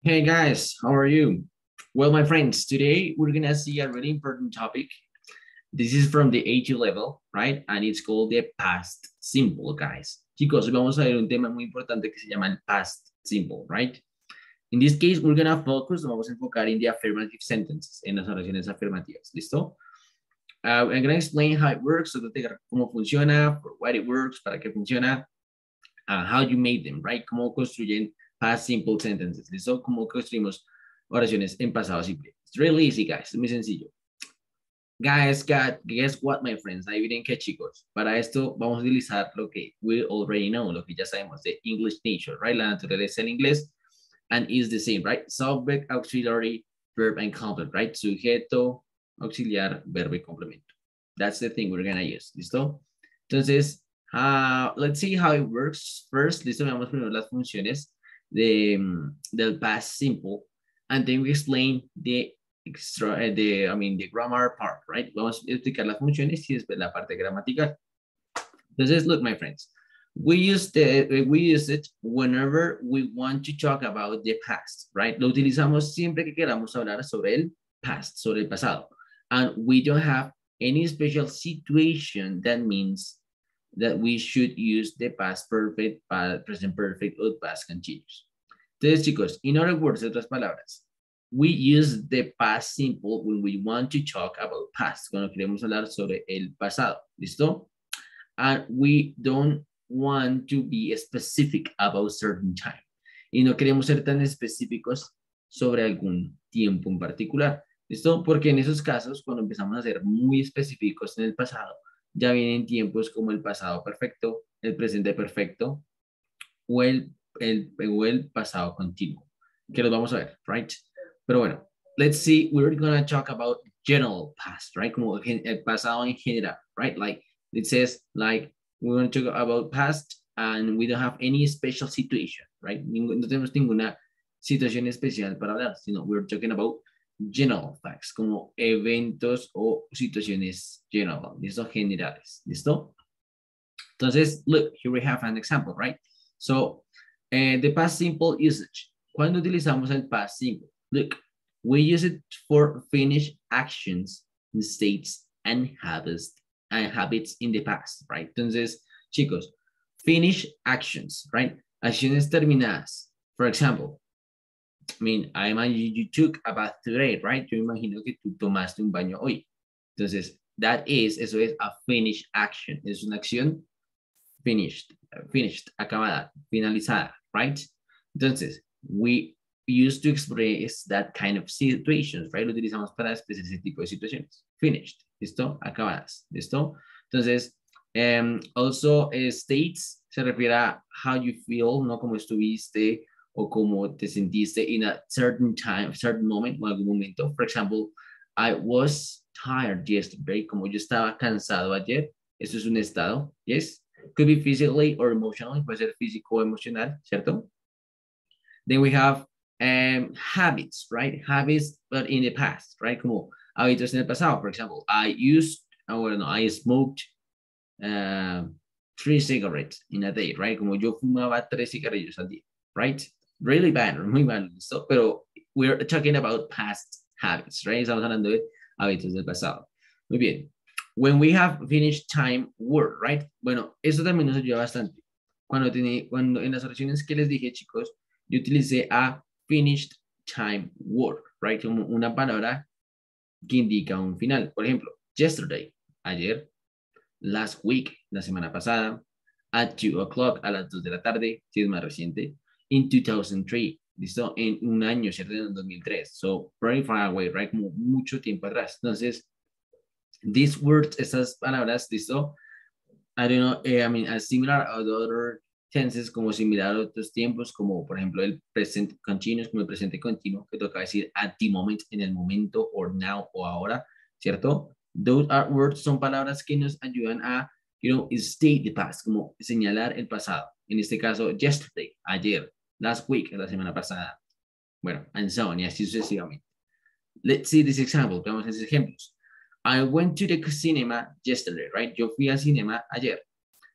Hey guys, how are you? Well, my friends, today we're gonna see a really important topic. This is from the A2 level, right? And it's called the past simple, guys. Chicos, hoy vamos a ver un tema muy importante que se llama el past simple, right? In this case, we're gonna focus, nos vamos a enfocar in the affirmative sentences, en las oraciones afirmativas, ¿listo? I'm gonna explain how it works, so cómo funciona, for what it works, para qué funciona, how you made them, right? Cómo construyen past simple sentences. ¿Listo? Cómo construimos oraciones en pasado simple. It's really easy, guys. Es muy sencillo. Guess what, my friends? Adivinen qué, chicos. Para esto vamos a utilizar lo que we already know, lo que ya sabemos de English nature, right? La naturaleza del inglés. And is the same, right? Subject, auxiliary, verb, and complement, right? Sujeto, auxiliar, verbo y complemento. That's the thing we're gonna use. ¿Listo? Entonces, let's see how it works first. Listo, veamos primero las funciones del past simple, and then we explain the grammar part, right? Vamos a explicar las funciones y después la parte gramatical. Entonces, look, my friends, we use it whenever we want to talk about the past, right? Lo utilizamos siempre que queramos hablar sobre el past, sobre el pasado, and we don't have any special situation that means that we should use the past perfect, present perfect, or past continuous. Entonces, chicos, in other words, otras palabras, we use the past simple when we want to talk about past, cuando queremos hablar sobre el pasado. ¿Listo? And we don't want to be specific about certain time. Y no queremos ser tan específicos sobre algún tiempo en particular. ¿Listo? Porque en esos casos, cuando empezamos a ser muy específicos en el pasado, ya vienen tiempos como el pasado perfecto, el presente perfecto o el pasado continuo, que los vamos a ver, right? Pero bueno, let's see, we're going to talk about general past, right? Como el pasado en general, right? Like it says, like, we're going to talk about past and we don't have any special situation, right? No tenemos ninguna situación especial para hablar, sino we're talking about general facts, como eventos o situaciones general, ¿listo? Generales, ¿listo? Entonces, look, here we have an example, right? So, the past simple usage. Cuando utilizamos el past simple? Look, we use it for finished actions, states, and habits in the past, right? Entonces, chicos, finish actions, right? Acciones terminadas. For example, I imagine you took a bath today, right? Yo imagino que tú tomaste un baño hoy. Entonces, eso es a finished action. Es una acción finished, acabada, finalizada, right? Entonces, we used to express that kind of situations, right? Lo utilizamos para expresar ese tipo de situaciones. Finished, ¿listo? Acabadas, ¿listo? Entonces, also states se refiere a how you feel, ¿no? Cómo estuviste o cómo te sentiste in a certain time, certain moment o algún momento. For example, I was tired yesterday, como yo estaba cansado ayer. Eso es un estado, yes? Could be physically or emotionally, puede ser físico o emocional, ¿cierto? Then we have habits, right? Habits, but in the past, right? Como hábitos en el pasado. For example, I smoked 3 cigarettes in a day, right? Como yo fumaba 3 cigarrillos al día, right? Really bad, muy mal, ¿listo? Pero we're talking about past habits, right? Estamos hablando de hábitos del pasado. Muy bien. When we have finished time work, right? Bueno, eso también nos ayuda bastante. Cuando en las oraciones que les dije, chicos, yo utilicé a finished time work, right? Como una palabra que indica un final. Por ejemplo, yesterday, ayer, last week, la semana pasada, at 2 o'clock, a las 2 de la tarde, si es más reciente, in 2003, ¿listo? En un año, ¿cierto? En el 2003. So, very far away, right? Como mucho tiempo atrás. Entonces, these words, estas palabras, ¿listo? I don't know, as similar to other tenses, como similar a otros tiempos, como por ejemplo el present continuous, como el presente continuo, que toca decir at the moment, en el momento, or now, o ahora, ¿cierto? Those are words, son palabras que nos ayudan a, state the past, como señalar el pasado. En este caso, yesterday, ayer, last week, la semana pasada. Bueno, and so on, y así sucesivamente. Let's see this example, veamos esos ejemplos. I went to the cinema yesterday, right? Yo fui al cinema ayer.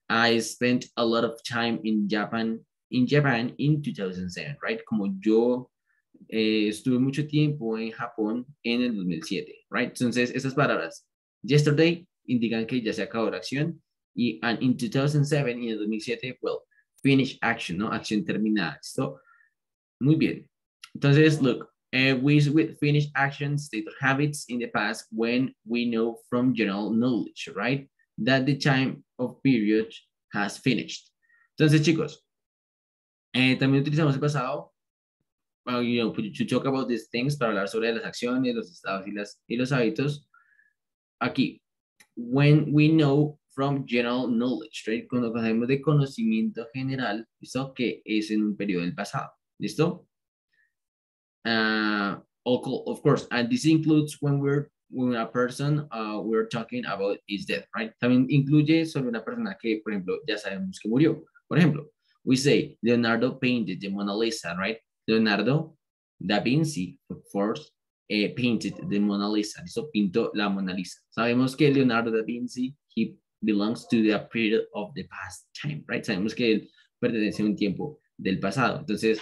I spent a lot of time in Japan in 2007, right? Como yo Estuve mucho tiempo en Japón en el 2007, right? Entonces, esas palabras, yesterday, indican que ya se acabó la acción, y and in 2007, en el 2007, well, finish action, ¿no? Acción terminada, ¿listo? Muy bien. Entonces, look, we with finish actions, state or habits in the past when we know from general knowledge, right? That the time of period has finished. Entonces, chicos, también utilizamos el pasado, you know, to talk about these things, para hablar sobre las acciones, los estados y los hábitos. Aquí, when we know from general knowledge, right? Cuando conocemos de conocimiento general, ¿listo? Que es en un periodo del pasado, ¿listo? Of course, and this includes when a person we're talking about is dead, right? También incluye sobre una persona que, por ejemplo, ya sabemos que murió. Por ejemplo, we say Leonardo painted the Mona Lisa, right? Leonardo da Vinci, of course, painted the Mona Lisa. Eso pintó la Mona Lisa. Sabemos que Leonardo da Vinci, he belongs to the period of the past time, right? Sabemos que él pertenece a un tiempo del pasado. Entonces,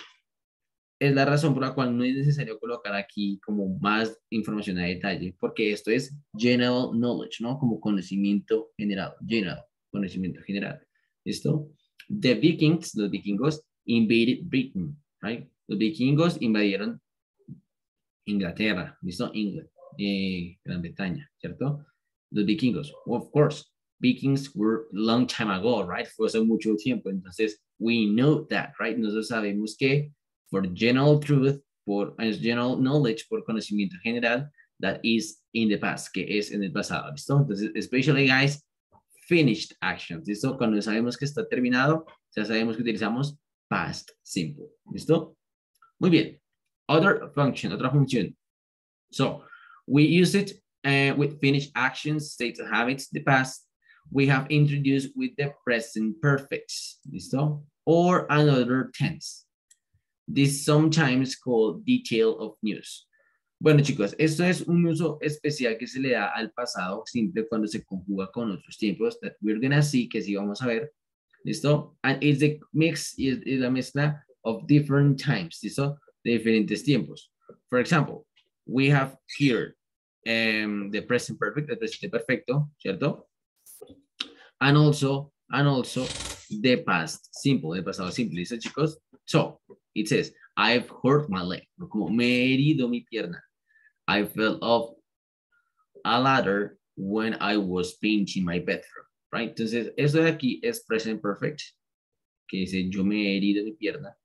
es la razón por la cual no es necesario colocar aquí como más información a detalle, porque esto es general knowledge, ¿no? Como conocimiento general, general, conocimiento general. ¿Listo? The Vikings, los vikingos, invaded Britain, right? Los vikingos invadieron Inglaterra, ¿listo? England, Gran Bretaña, ¿cierto? Los vikingos, of course, Vikings were long time ago, right? Fue hace mucho tiempo, entonces we know that, right? Nosotros sabemos que for general truth, por general knowledge, por conocimiento general, that is in the past, que es en el pasado, ¿listo? Entonces, especially guys, finished actions, ¿listo? Cuando sabemos que está terminado, ya sabemos que utilizamos past simple, ¿listo? Muy bien. Other function, otra función. So, we use it with finished actions, states of habits, the past. We have introduced with the present perfect, ¿listo? Or another tense. This sometimes called detail of news. Bueno, chicos, esto es un uso especial que se le da al pasado simple cuando se conjuga con otros tiempos that we're gonna see, que sí vamos a ver, ¿listo? And it's the mix, es la mezcla of different times, ¿listo? De diferentes tiempos. For example, we have here the present perfect, el presente perfecto, ¿cierto? And also the past simple, el pasado simple, ¿listo, chicos? So, it says, I've hurt my leg, como me he herido mi pierna. I fell off a ladder when I was painting my bedroom, right? Entonces, esto de aquí es present perfect, que dice, yo me he herido mi pierna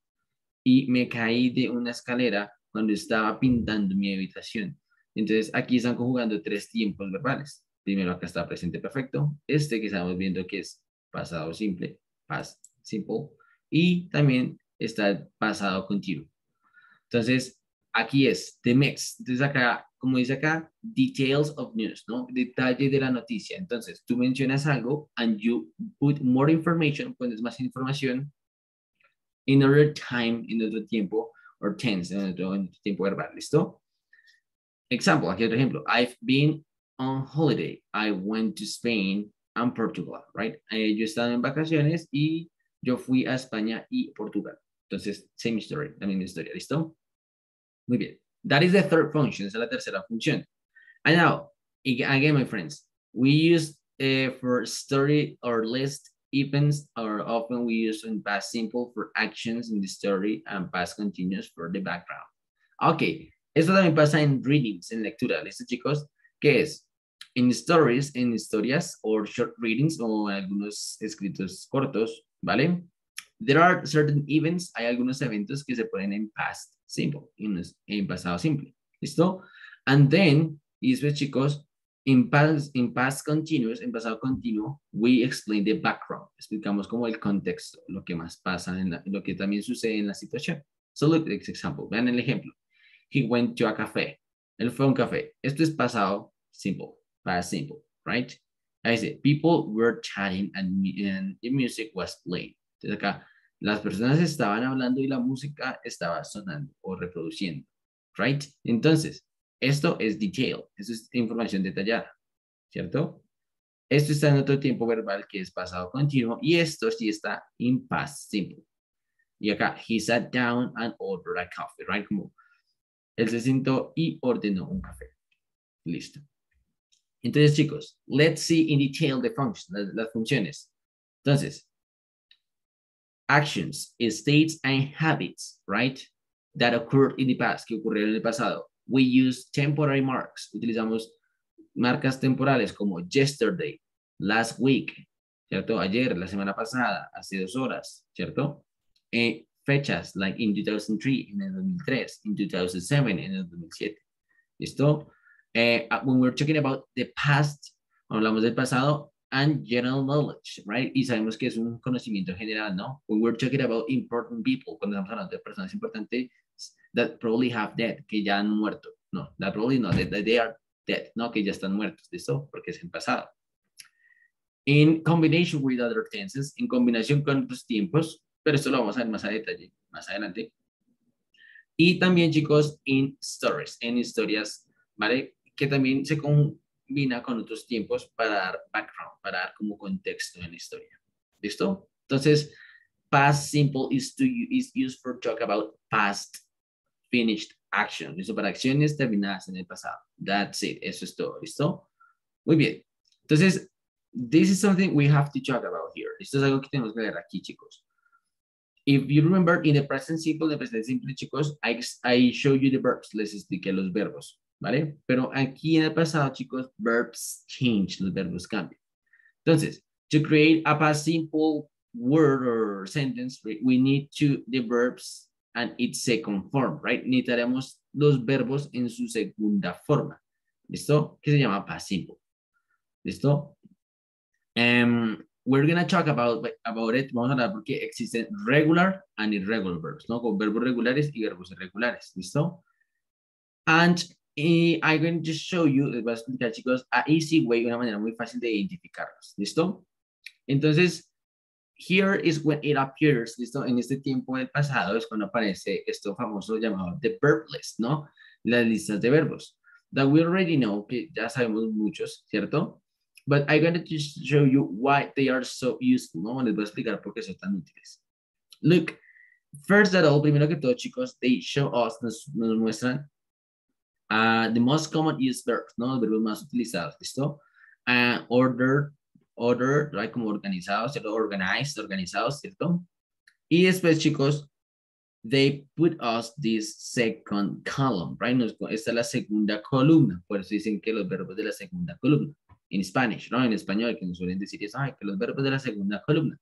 y me caí de una escalera cuando estaba pintando mi habitación. Entonces, aquí están conjugando tres tiempos verbales. Primero acá está presente perfecto, este que estamos viendo que es pasado simple, past simple, y también está el pasado continuo. Entonces, aquí es the mix. Entonces acá, como dice acá, details of news, ¿no? Detalle de la noticia. Entonces, tú mencionas algo and you put more information, pones más información in other time, en otro tiempo, or tense, en otro tiempo verbal, ¿listo? Example, aquí otro ejemplo. I've been on holiday. I went to Spain and Portugal, right? Yo he estado en vacaciones y yo fui a España y Portugal. Entonces, same story, la misma historia, ¿listo? Muy bien. That is the third function, esa es la tercera función. And now, again, my friends, we use for story or list events, or often we use in past simple for actions in the story and past continuous for the background. Ok, esto también pasa en readings, en lectura. ¿Listo, chicos? ¿Qué es? En stories, en historias, or short readings, o algunos escritos cortos, ¿vale? There are certain events, hay algunos eventos que se ponen en past simple, en pasado simple. ¿Listo? And then, y después, chicos, in past continuous, en pasado continuo, we explain the background. Explicamos como el contexto, lo que más pasa, lo que también sucede en la situación. So look at this example. Vean el ejemplo. He went to a café. Él fue a un café. Esto es pasado simple, past simple, right? Ahí dice, people were chatting and the music was playing. Entonces acá, las personas estaban hablando y la música estaba sonando o reproduciendo, right? Entonces, esto es detail, esto es información detallada, ¿cierto? Esto está en otro tiempo verbal que es pasado continuo y esto sí está in past simple. Y acá, he sat down and ordered a coffee, right? Como Él se sentó y ordenó un café. Listo. Entonces, chicos, let's see in detail the functions, las funciones. Entonces, actions, states, and habits, right? That occurred in the past, que ocurrieron en el pasado. We use temporary marks. Utilizamos marcas temporales como yesterday, last week, ¿cierto? Ayer, la semana pasada, hace 2 horas, ¿cierto? Fechas, like in 2003, en el 2003, in 2007, en el 2007. ¿Listo? When we're talking about the past, hablamos del pasado, and general knowledge, right? Y sabemos que es un conocimiento general, ¿no? When we're talking about important people, cuando estamos hablando de personas importantes that probably have dead, que ya han muerto. No, that probably no, that they are dead, no, que ya están muertos, ¿listo? Porque es en pasado. In combination with other tenses, en combinación con otros tiempos, pero esto lo vamos a ver más a detalle, más adelante. Y también, chicos, in stories, en historias, ¿vale? Que también se combina con otros tiempos para dar background, para dar como contexto en la historia. ¿Listo? Entonces, past simple is used for talk about past finished action. ¿Listo? Para acciones terminadas en el pasado. That's it. Eso es todo. ¿Listo? Muy bien. Entonces, this is something we have to talk about here. Esto es algo que tenemos que ver aquí, chicos. If you remember, in the present simple, chicos, I show you the verbs. Les expliqué los verbos, ¿vale? Pero aquí en el pasado, chicos, verbs change, los verbos cambian. Entonces, to create a past simple word or sentence, we need the verbs and its second form, right? Necesitaremos los verbos en su segunda forma. ¿Listo? Que se llama past simple. ¿Listo? We're going to talk about it. Vamos a hablar porque existen regular and irregular verbs, ¿no? Con verbos regulares y verbos irregulares, ¿listo? And I'm going to just show you, les voy a explicar, chicos, a easy way, una manera muy fácil de identificarlos, ¿listo? Entonces, here is when it appears, ¿listo? En este tiempo del pasado es cuando aparece esto famoso llamado the verb list, ¿no? Las listas de verbos. That we already know, que ya sabemos muchos, ¿cierto? But I'm going to just show you why they are so useful, ¿no? Les voy a explicar por qué son tan útiles. Look, first of all, primero que todo, chicos, they show us, nos muestran the most common used verbs, ¿no? Los verbos más utilizados, ¿listo? Order, right? Como organizados, ¿cierto? Organized, organizados, ¿cierto? Y después, chicos, they put us this second column, right? Esta es la segunda columna, por eso dicen que los verbos de la segunda columna. In Spanish, ¿no? En español, que nos suelen decir es, ay, que los verbos de la segunda columna.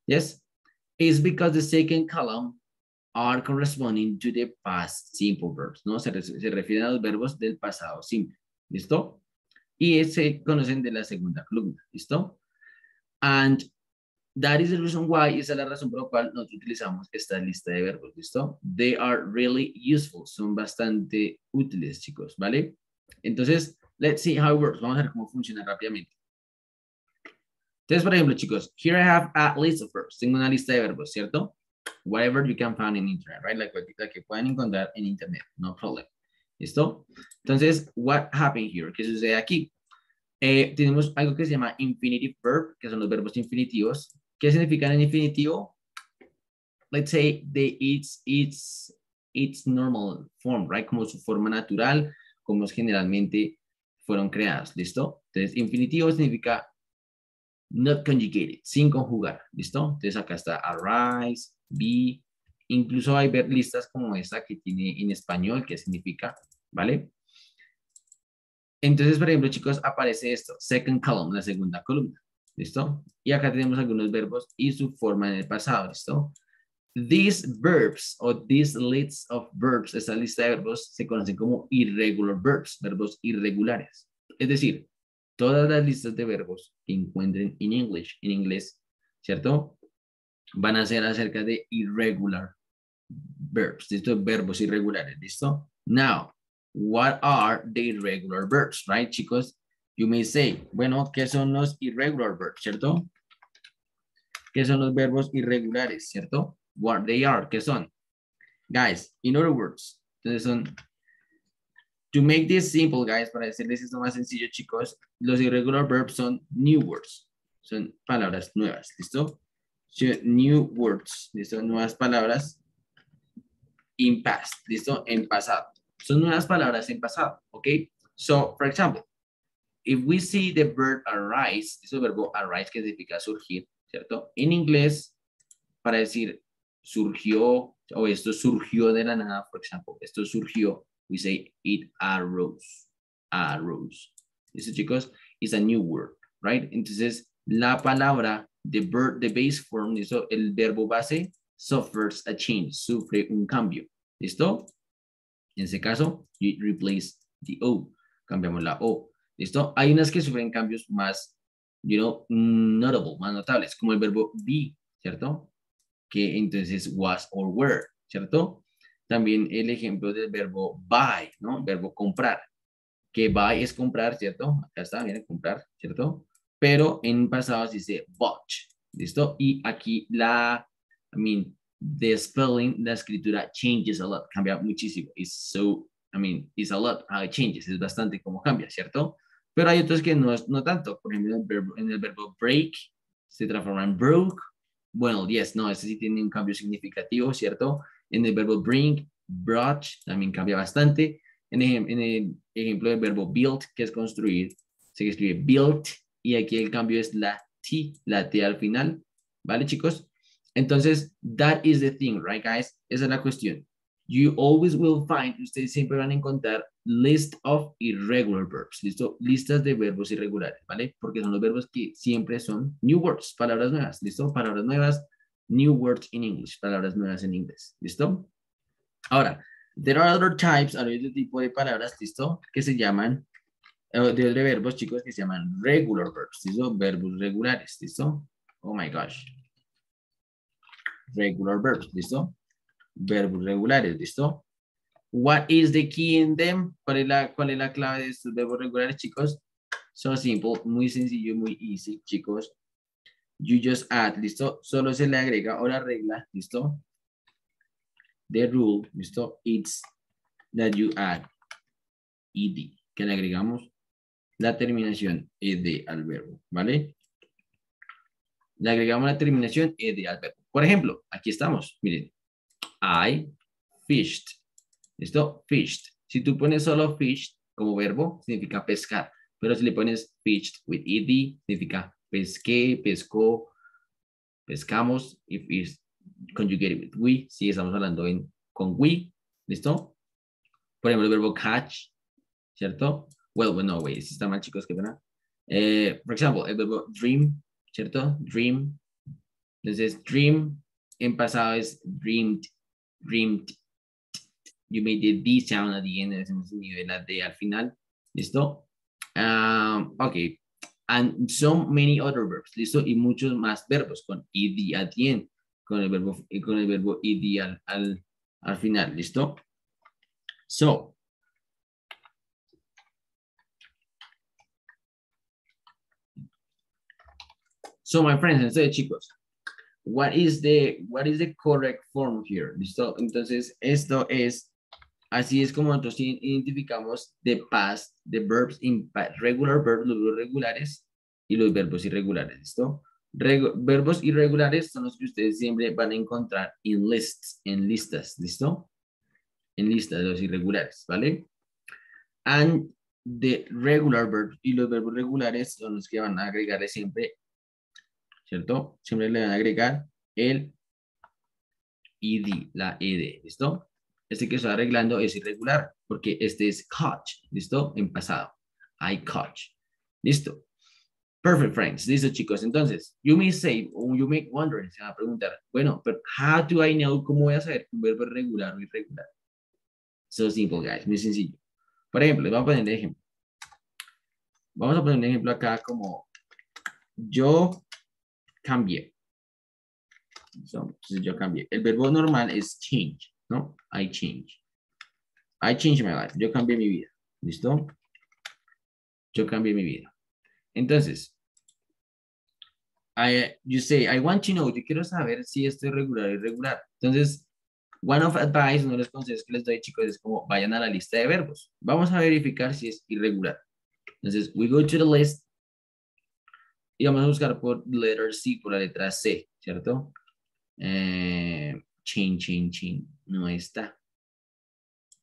Yes? It's because the second column are corresponding to the past simple verbs, ¿no? Se refieren a los verbos del pasado simple. ¿Listo? Y se conocen de la segunda columna. ¿Listo? And that is the reason why, esa es la razón por la cual nosotros utilizamos esta lista de verbos. ¿Listo? They are really useful. Son bastante útiles, chicos. ¿Vale? Entonces, let's see how it works. Vamos a ver cómo funciona rápidamente. Entonces, por ejemplo, chicos, here I have a list of verbs. Tengo una lista de verbos, ¿cierto? Whatever you can find in internet, right? La que puedan encontrar en internet, no problem. ¿Listo? Entonces, what happened here? ¿Qué sucede aquí? Tenemos algo que se llama infinitive verb, que son los verbos infinitivos. ¿Qué significan en infinitivo? Let's say its normal form, right? Como su forma natural, como generalmente fueron creados, ¿listo? Entonces, infinitivo significa not conjugated, sin conjugar, ¿listo? Entonces acá está arise, be, incluso hay listas como esta que tiene en español, que significa, ¿vale? Entonces, por ejemplo, chicos, aparece esto, second column, la segunda columna, ¿listo? Y acá tenemos algunos verbos y su forma en el pasado, ¿listo? These verbs o these lists of verbs, esta lista de verbos se conocen como irregular verbs, verbos irregulares. Es decir, todas las listas de verbos que encuentren en inglés, ¿cierto? Van a ser acerca de irregular verbs, ¿listo? Verbos irregulares, ¿listo? Now, what are the irregular verbs, right, chicos? You may say, bueno, ¿qué son los irregular verbs, cierto? ¿Qué son los verbos irregulares, cierto? What they are, ¿qué son? Guys, in other words, entonces son, to make this simple, guys, para decirles esto más sencillo, chicos, los irregular verbs son new words, son palabras nuevas, ¿listo? So, new words, ¿listo? Nuevas palabras in past, ¿listo? En pasado. Son nuevas palabras en pasado, ¿ok? So, for example, if we see the verb arise, es el verbo arise que significa surgir, ¿cierto? En inglés, para decir surgió o esto surgió de la nada, por ejemplo, esto surgió, we say it arose, arose. Eso, chicos, is a new word, right? Entonces, la palabra, the verb, the base form, eso, el verbo base, suffers a change, sufre un cambio. ¿Listo? En ese caso, you replace the O, cambiamos la O. ¿Listo? Hay unas que sufren cambios más, notable, más notables, como el verbo be, ¿cierto? Que entonces was or were, ¿cierto? También el ejemplo del verbo buy, ¿no? Verbo comprar, que buy es comprar, ¿cierto? Acá está, miren, comprar, ¿cierto? Pero en pasado se dice bought, ¿listo? Y aquí the spelling, la escritura changes a lot, cambia muchísimo. It's a lot how it changes, es bastante como cambia, ¿cierto? Pero hay otros que no tanto. Por ejemplo, en el verbo break se transforma en broke. Bueno, yes, no, ese sí tiene un cambio significativo, ¿cierto? En el verbo bring, brought, también cambia bastante. En el ejemplo del verbo build, que es construir, se escribe built, y aquí el cambio es la T al final, ¿vale, chicos? Entonces, that is the thing, right, guys? Esa es la cuestión. You always will find, ustedes siempre van a encontrar list of irregular verbs, ¿listo? Listas de verbos irregulares, ¿vale? Porque son los verbos que siempre son new words, palabras nuevas, ¿listo? Palabras nuevas, new words in English, palabras nuevas en inglés, ¿listo? Ahora, there are other types, hay otro tipo de palabras, ¿listo? Que se llaman, de otros verbos, chicos, que se llaman regular verbs, ¿listo? Verbos regulares, ¿listo? Oh my gosh. Regular verbs, ¿listo? Verbos regulares, ¿listo? What is the key in them? ¿Cuál es la clave de estos verbos regulares, chicos? So simple, muy sencillo, muy easy, chicos. You just add, ¿listo? Solo se le agrega o la regla, ¿listo? The rule, ¿listo? It's that you add ed, que le agregamos la terminación ed al verbo, ¿vale? Le agregamos la terminación ed al verbo. Por ejemplo, aquí estamos, miren. I fished. ¿Listo? Fished. Si tú pones solo fished como verbo, significa pescar. Pero si le pones fished with ed, significa pesqué, pescó, pescamos. If it's conjugated with we, si estamos hablando con we. ¿Listo? Por ejemplo, el verbo catch, ¿cierto? Well, no, wait, si está mal, chicos, qué pena. Por ejemplo, el verbo dream, ¿cierto? Dream. Entonces, dream en pasado es dreamed, dreamed. You made the D sound at the end, hacemos el nivel la D al final. ¿Listo? Ok. And so many other verbs. ¿Listo? Y muchos más verbos con ed at the end. Con el verbo ed al final. ¿Listo? So, my friends, entonces, chicos, what is the correct form here? ¿Listo? Entonces, esto es, así es como nosotros identificamos the past, the verbs in regular verbs, los verbos regulares y los verbos irregulares, ¿listo? Verbos irregulares son los que ustedes siempre van a encontrar en lists, en listas, ¿listo? En listas, los irregulares, ¿vale? And the regular verbs y los verbos regulares son los que van a agregarle siempre, ¿cierto? Siempre le van a agregar el ed, la ed, ¿listo? Este que estoy arreglando es irregular, porque este es caught, ¿listo? En pasado. I caught. ¿Listo? Perfect, friends. Listo, chicos. Entonces, you may say, or you may wonder, se van a preguntar, bueno, pero how do I know, cómo voy a saber un verbo regular o irregular? So simple, guys. Muy sencillo. Por ejemplo, les voy a poner un ejemplo. Vamos a poner un ejemplo acá como yo cambié. Entonces yo cambié. El verbo normal es change, ¿no? I change. I changed my life. Yo cambié mi vida. ¿Listo? Yo cambié mi vida. Entonces, you say, I want to know. Yo quiero saber si esto es regular o irregular. Entonces, one of advice, uno de los consejos que les doy, chicos, es como vayan a la lista de verbos. Vamos a verificar si es irregular. Entonces, we go to the list y vamos a buscar por letter C, por la letra C, ¿cierto? Change. No está.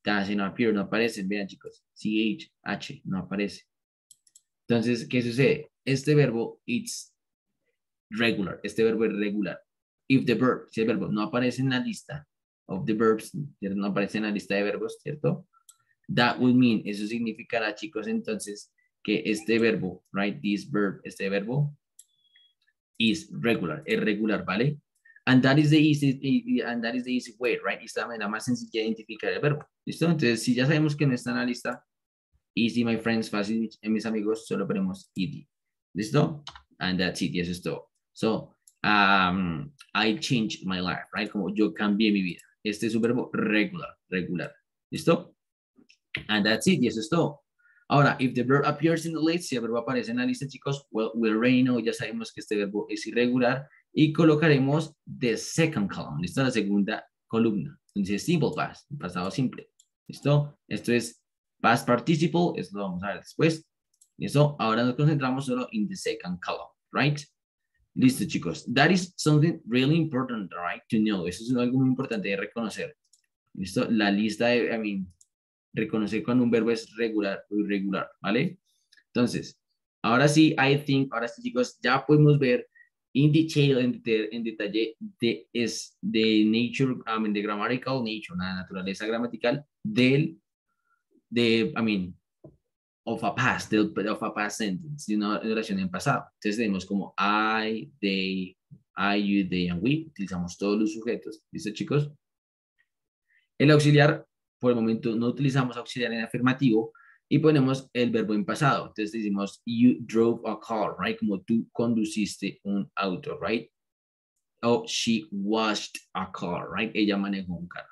casi no appear, no aparece. Vean, chicos, CH, H, no aparece. Entonces, ¿qué sucede? Este verbo, it's regular. Este verbo es regular. If the verb, si el verbo no aparece en la lista of the verbs, ¿cierto? No aparece en la lista de verbos, ¿cierto? That would mean, eso significará, chicos, entonces, que este verbo, right, this verb, este verbo, is regular, es regular, ¿vale? And that is the easy way, right? Esta es la manera más sencilla de identificar el verbo, ¿listo? Entonces, si ya sabemos que no está en la lista, easy, my friends, fácil, mis amigos, solo ponemos ed, ¿listo? And that's it, y eso es todo. So, I changed my life, right? Como yo cambié mi vida. Este es un verbo regular, regular, ¿listo? And that's it, y eso es todo. Ahora, if the verb appears in the list, si el verbo aparece en la lista, chicos, well, we already know, ya sabemos que este verbo es irregular y colocaremos the second column, ¿listo? La segunda columna. Entonces, simple past, pasado simple, ¿listo? Esto es past participle, esto lo vamos a ver después, ¿listo? Ahora nos concentramos solo in the second column, right? Listo, chicos. That is something really important, right, to know. Eso es algo muy importante de reconocer. ¿Listo? La lista de, reconocer cuando un verbo es regular o irregular, ¿vale? Entonces, ahora sí, ahora sí, chicos, ya podemos ver in detail, en detalle, the nature, the grammatical nature, la naturaleza gramatical of a past, of a past sentence, de una oración en pasado. Entonces tenemos como I, they, you, they, and we. Utilizamos todos los sujetos. ¿Listo, chicos? El auxiliar, por el momento, no utilizamos auxiliar en afirmativo y ponemos el verbo en pasado. Entonces decimos, you drove a car, right? Como tú conduciste un auto, right? O she washed a car, right? Ella manejó un carro.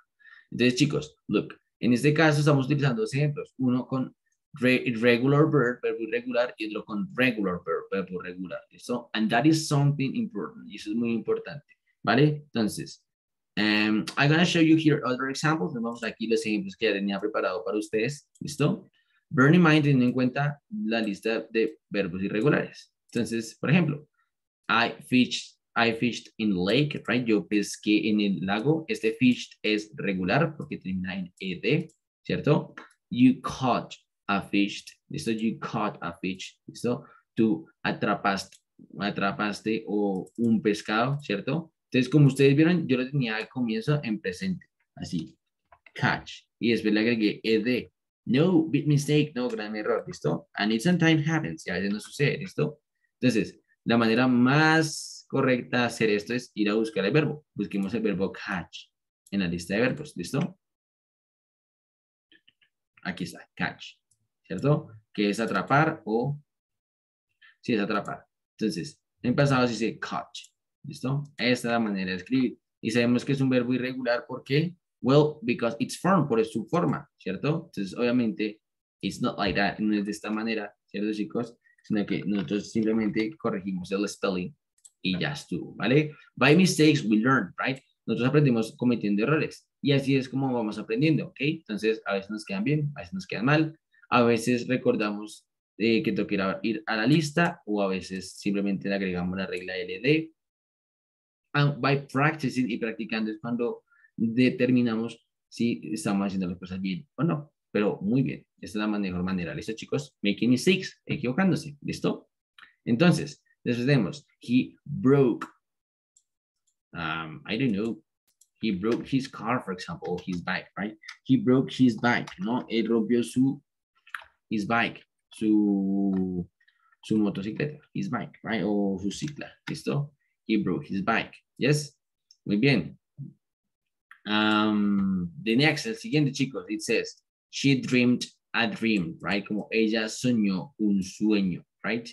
Entonces, chicos, look, en este caso estamos utilizando dos ejemplos. Uno con irregular verb, verbo irregular, y otro con regular verb, verbo regular. ¿Listo? And that is something important. Y eso es muy importante. ¿Vale? Entonces, I'm going to show you here other examples. Vemos aquí los ejemplos que ya tenía preparado para ustedes. ¿Listo? Bear in mind, teniendo en cuenta la lista de verbos irregulares. Entonces, por ejemplo, I fished in the lake, right? Yo pesqué en el lago. Este fished es regular porque termina en ed, ¿cierto? You caught a fish. ¿Listo? You caught a fish. ¿Listo? Tú atrapaste o un pescado, ¿cierto? Entonces, como ustedes vieron, yo lo tenía al comienzo en presente. Así. Catch. Y después le agregué ed. No, big mistake. No, gran error. ¿Listo? And it sometimes happens. Y a veces no sucede. ¿Listo? Entonces, la manera más correcta de hacer esto es ir a buscar el verbo. Busquemos el verbo catch en la lista de verbos. ¿Listo? Aquí está. Catch. ¿Cierto? Que es atrapar o... Sí, es atrapar. Entonces, en pasado se dice catch. ¿Listo? Esta es la manera de escribir. Y sabemos que es un verbo irregular. ¿Por qué? Well, because it's form, por su forma, ¿cierto? Entonces, obviamente, it's not like that. No es de esta manera, ¿cierto, chicos? Sino que nosotros simplemente corregimos el spelling y ya estuvo, ¿vale? By mistakes we learn, right? Nosotros aprendemos cometiendo errores. Y así es como vamos aprendiendo, ¿ok? Entonces, a veces nos quedan bien, a veces nos quedan mal. A veces recordamos que toca ir a la lista o a veces simplemente le agregamos la regla LD. And by practicing y practicando es cuando determinamos si estamos haciendo las cosas bien o no. Pero muy bien, esta es la mejor manera. ¿Listo, chicos? Making mistakes, equivocándose. ¿Listo? Entonces, después tenemos, he broke, I don't know, he broke his car, for example, his bike, right? He broke his bike, ¿no? Él rompió his bike, su motocicleta, his bike, right? O su cicla, ¿listo? He broke his bike, yes? Muy bien. The next, el siguiente, chicos, it says, she dreamed a dream, right? Como ella soñó un sueño, right?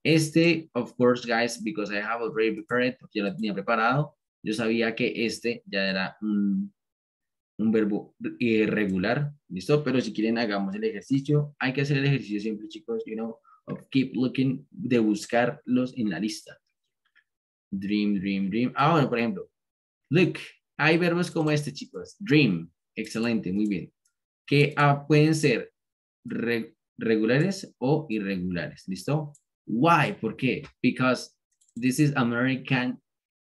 Este, of course, guys, because I have already prepared, porque ya lo tenía preparado, yo sabía que este ya era un verbo irregular, ¿listo? Pero si quieren hagamos el ejercicio, hay que hacer el ejercicio siempre, chicos, you know, of keep looking, de buscarlos en la lista. Dream, dream, dream. Ah, bueno, por ejemplo, look, hay verbos como este, chicos. Dream, excelente, muy bien. Que pueden ser regulares o irregulares, ¿listo? Why? ¿Por qué? Because this is American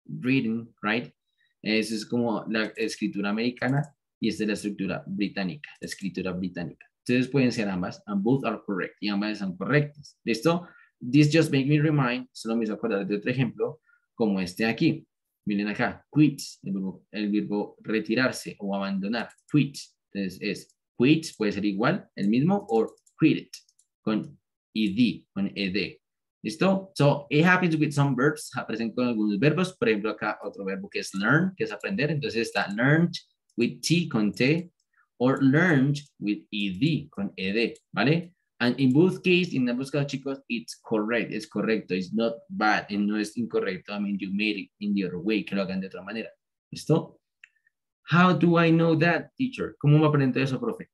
reading, right? Eso es como la escritura americana y esta es la estructura británica, la escritura británica. Entonces pueden ser ambas, and both are correct, y ambas son correctas. ¿Listo? This just make me remind, solo me hizo acordar de otro ejemplo, como este aquí. Miren acá, quits, el verbo retirarse o abandonar, quits. Entonces es quits, puede ser igual, el mismo, o quit it, con ed, con ed. ¿Listo? So, it happens with some verbs, aparecen con algunos verbos, por ejemplo acá otro verbo que es learn, que es aprender, entonces está learned with T, con T, or learned with ed, con ed, ¿vale? And in both cases, en ambos casos, chicos, it's correct, es correcto, it's not bad, y no es incorrecto. I mean, you made it in the other way, que lo hagan de otra manera. ¿Listo? How do I know that, teacher? ¿Cómo me aprendo eso, profe?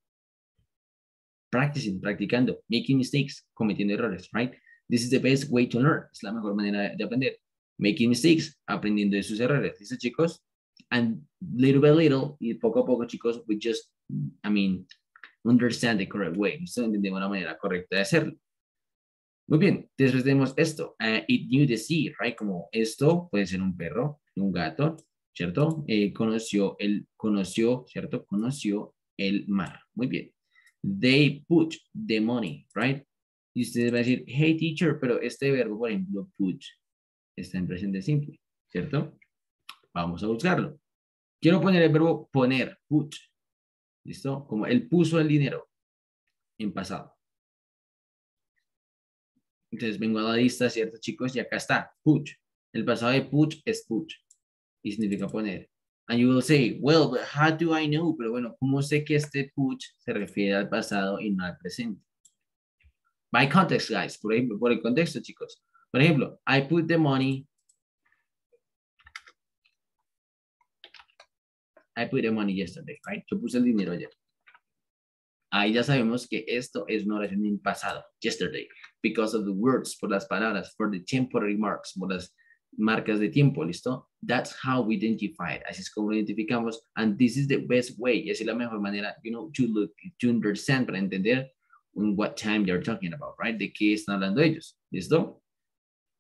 Practicing, practicando, making mistakes, cometiendo errores, right? This is the best way to learn. Es la mejor manera de aprender. Making mistakes, aprendiendo de sus errores. ¿Listo, chicos? And little by little, y poco a poco, chicos, we just, I mean, understand the correct way. ¿Listo? Entendemos la manera correcta de hacerlo. Muy bien, después tenemos esto. It knew the sea, right? Como esto puede ser un perro, un gato, ¿cierto? Conoció, ¿cierto? Conoció el mar. Muy bien. They put the money, right? Y ustedes van a decir, hey teacher, pero este verbo, por ejemplo, put, está en presente simple, ¿cierto? Vamos a buscarlo. Quiero poner el verbo poner, put. ¿Listo? Como él puso el dinero en pasado. Entonces vengo a la lista, ¿cierto, chicos? Y acá está, put. El pasado de put es put. Y significa poner. And you will say, well, but how do I know? Pero bueno, ¿cómo sé que este put se refiere al pasado y no al presente? By context, guys. Por ejemplo, por el contexto, chicos. Por ejemplo, I put the money. I put the money yesterday, right? Yo puse el dinero ayer. Ahí ya sabemos que esto es una oración en pasado, yesterday, because of the words, por las palabras, for the temporary marks, por las marcas de tiempo, ¿listo? That's how we identify it. Así es como lo identificamos, and this is the best way, y así es la mejor manera, you know, to look, to understand, para entender in what time they're talking about, right? De qué están hablando ellos, ¿listo?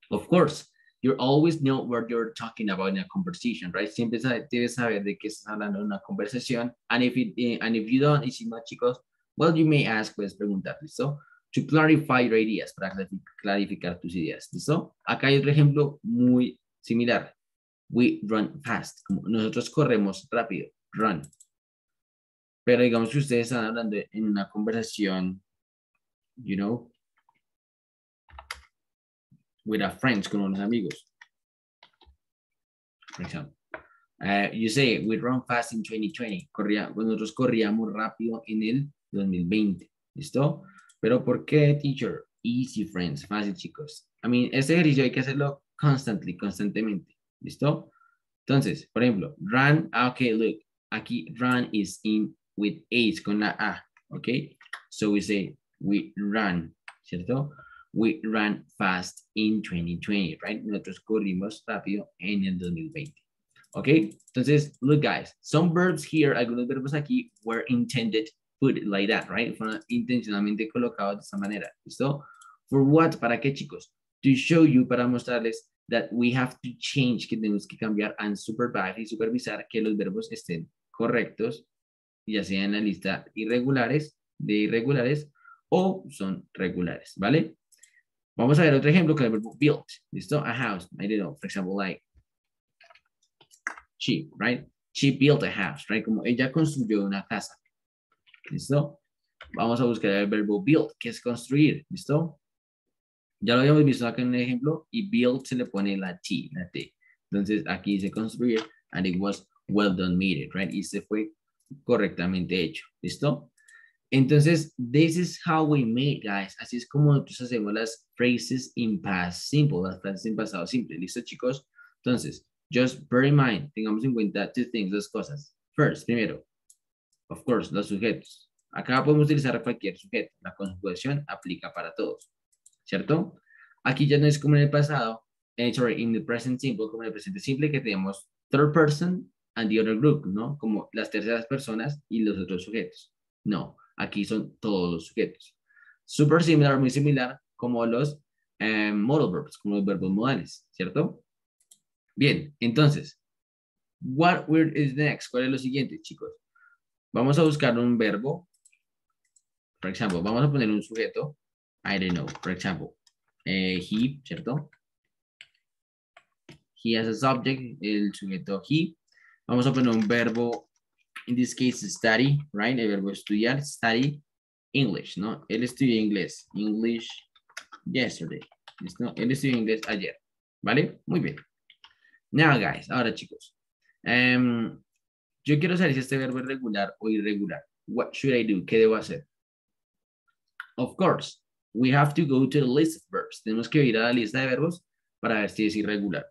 Of course, you always know what you're talking about in a conversation, right? Siempre debes saber de qué estás hablando en una conversación, and if you don't, y si no, chicos, well, you may ask, puedes preguntar, ¿listo? To clarify your ideas, para clarificar tus ideas, ¿listo? Acá hay otro ejemplo muy similar. We run fast, como nosotros corremos rápido, run. Pero digamos que ustedes están hablando en una conversación, you know, with a friends, con unos amigos. For example. You say, we run fast in 2020. Nosotros corríamos rápido en el 2020. ¿Listo? Pero ¿por qué, teacher? Easy, friends. Fácil, chicos. I mean, este ejercicio hay que hacerlo constantemente. ¿Listo? Entonces, por ejemplo, run. Okay, look. Aquí run is in with H, con la A. Okay? So we say, we run. ¿Cierto? We ran fast in 2020, right? Nosotros corrimos rápido en el 2020. ¿Ok? Entonces, look guys, some verbs here, algunos verbos aquí were intended put like that, right? Fueron intencionalmente colocados de esta manera, ¿listo? For what? ¿Para qué, chicos? To show you, para mostrarles that we have to change, que tenemos que cambiar and supervise y supervisar que los verbos estén correctos, ya sea en la lista de irregulares o son regulares, ¿vale? Vamos a ver otro ejemplo con el verbo build, ¿listo? A house, I don't know, for example, like she, right? She built a house, right? Como ella construyó una casa. ¿Listo? Vamos a buscar el verbo build, que es construir. ¿Listo? Ya lo habíamos visto acá en el ejemplo y build se le pone la T, la T. Entonces aquí dice construir and it was well done made it, right? Y se fue correctamente hecho. ¿Listo? Entonces, this is how we made, guys. Así es como nosotros hacemos las phrases in past simple, las frases en pasado simple. ¿Listo, chicos? Entonces, just bear in mind, tengamos en cuenta two things, dos cosas. First, primero, of course, los sujetos. Acá podemos utilizar cualquier sujeto. La conjugación aplica para todos, ¿cierto? Aquí ya no es como en el pasado, sorry, in the present simple, como en el presente simple, que tenemos third person and the other group, ¿no? Como las terceras personas y los otros sujetos. No, aquí son todos los sujetos. Super similar, muy similar, como los modal verbs, como los verbos modales, ¿cierto? Bien, entonces, what word is next? ¿Cuál es lo siguiente, chicos? Vamos a buscar un verbo. Por ejemplo, vamos a poner un sujeto. I don't know. Por ejemplo, he, ¿cierto? He has a subject, el sujeto he. Vamos a poner un verbo, in this case, study, right? El verbo estudiar, study English, ¿no? Él estudió inglés. English yesterday. ¿Listo? Él estudió inglés ayer. ¿Vale? Muy bien. Now, guys. Ahora, chicos. Yo quiero saber si este verbo es regular o irregular. What should I do? ¿Qué debo hacer? Of course, we have to go to the list of verbs. Tenemos que ir a la lista de verbos para ver si es irregular.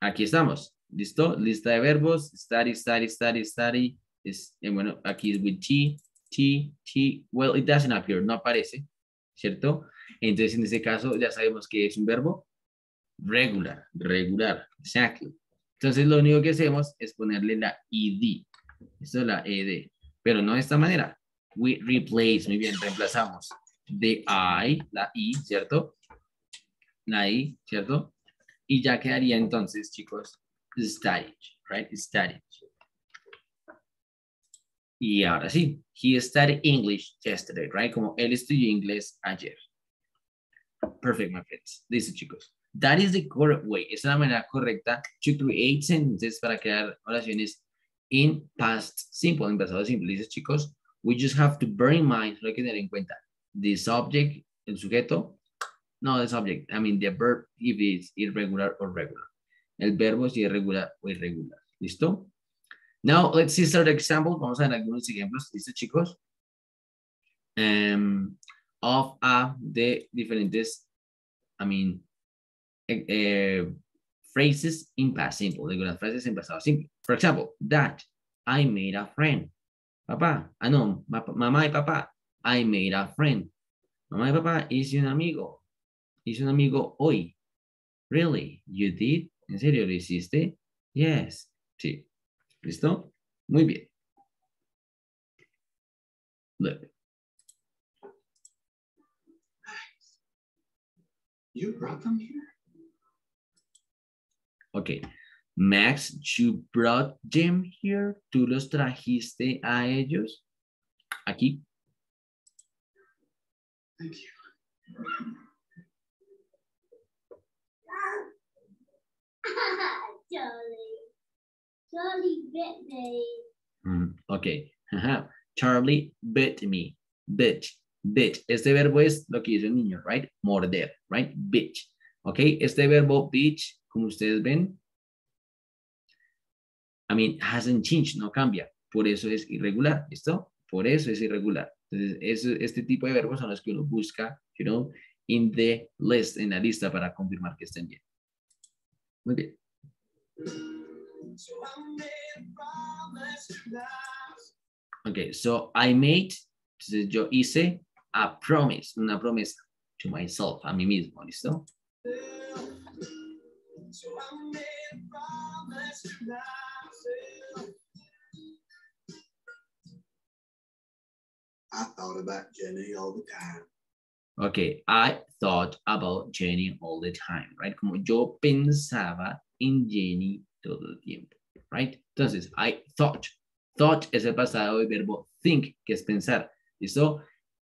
Aquí estamos. ¿Listo? Lista de verbos. Study, study, study, study. Bueno, aquí es with T, T, T. Well, it doesn't appear. No aparece. ¿Cierto? Entonces, en este caso, ya sabemos que es un verbo regular. Regular. Exactly. Entonces, lo único que hacemos es ponerle la ed. Esto es la ed. Pero no de esta manera. We replace. Muy bien, reemplazamos. The I, la I, ¿cierto? La I, ¿cierto? Y ya quedaría entonces, chicos, studied, right? Studied. Y ahora sí, he studied English yesterday, right? Como él estudió inglés ayer. Perfect, my friends. Listo, chicos. That is the correct way. Esa es la manera correcta to create sentences para crear oraciones in past simple, en pasado simple. Listo, chicos. We just have to bear in mind, hay que tener en cuenta, the subject, el sujeto. No, the subject. I mean, the verb if it's irregular or regular. El verbo si es regular o irregular. ¿Listo? Now, let's see start example. Vamos a ver algunos ejemplos. ¿Listo, chicos? Of de diferentes, I mean, phrases in past simple. De algunas frases en pasado simple. For example, that I made a friend. Papá. Ah, no. Mamá y papá. I made a friend. Mamá y papá, hice un amigo. Hice un amigo hoy. Really? You did? ¿En serio lo hiciste? Yes. Sí. ¿Listo? Muy bien. Look. You brought them here? Okay. Max, you brought them here. ¿Tú los trajiste a ellos? Aquí. Thank you. Charlie bit me. Okay. Charlie bit me. Bit. Bit. Este verbo es lo que dice el niño, right? Morder, right? Bit. Ok. Este verbo bit, como ustedes ven, I mean, hasn't changed, no cambia. Por eso es irregular, ¿listo? Por eso es irregular. Entonces, este tipo de verbos son los que uno busca, you know, in the list, en la lista para confirmar que estén bien. Muy bien. Ok, so I made, entonces yo hice a promise, una promesa to myself, a mí mismo, ¿listo? I thought about Jenny all the time. Ok, I thought about Jenny all the time, right? Como yo pensaba en Jenny todo el tiempo, right? Entonces, I thought. Thought es el pasado del verbo think, que es pensar, ¿listo?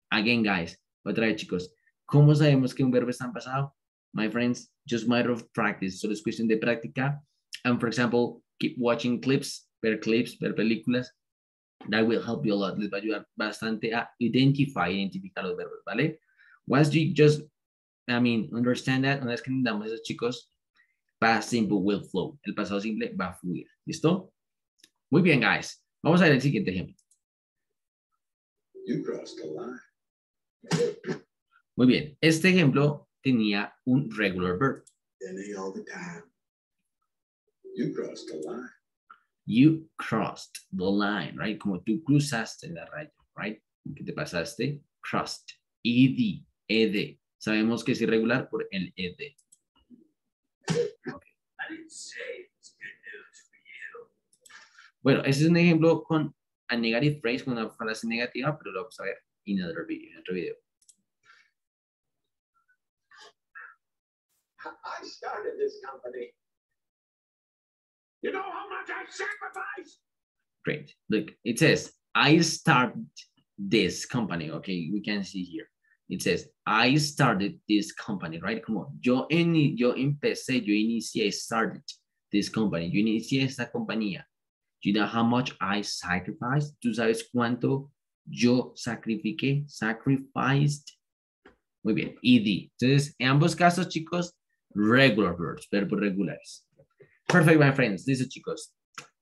Again, guys, otra vez, chicos. ¿Cómo sabemos que un verbo está en pasado? My friends, just matter of practice. Solo es cuestión de práctica. And for example, keep watching clips, ver películas. That will help you a lot. Les va a ayudar bastante a identificar los verbos, ¿vale? Once you just, I mean, understand that, una vez que entendamos eso, chicos, past simple will flow. El pasado simple va a fluir. ¿Listo? Muy bien, guys. Vamos a ver el siguiente ejemplo. You crossed the line. Muy bien. Este ejemplo tenía un regular verb. Jenny all the time. You crossed the line. You crossed the line, right? Como tú cruzaste la raya, right? ¿Qué te pasaste? Crossed. Ed. Ed. Sabemos que es irregular por el ed. Okay. I didn't say it's good news for you. Bueno, ese es un ejemplo con a negative phrase, con una frase negativa, pero lo vamos a ver en otro video. I started this company. You know how much I sacrificed? Great. Look, it says, I started this company. Okay, we can see here. It says, I started this company, right? Come on. Yo empecé, yo inicié, started this company. Yo inicié esta compañía. You know how much I sacrificed? ¿Tú sabes cuánto yo sacrifiqué? Sacrificed. Muy bien, ed. Entonces, en ambos casos, chicos, regular verbs, verbos regulares. Perfect, my friends. Listo, chicos.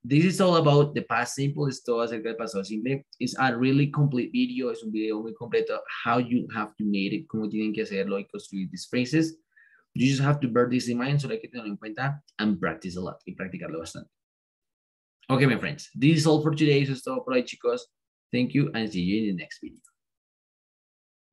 This is all about the past simple. Es todo acerca del pasado simple. It's a really complete video. Es un video muy completo. How you have to make it. Cómo tienen que hacerlo y construir these phrases. You just have to bear this in mind. Solo hay que tenerlo en cuenta and practice a lot. Y practicarlo bastante. Okay, my friends. This is all for today. Eso es todo por hoy, chicos. Thank you and see you in the next video.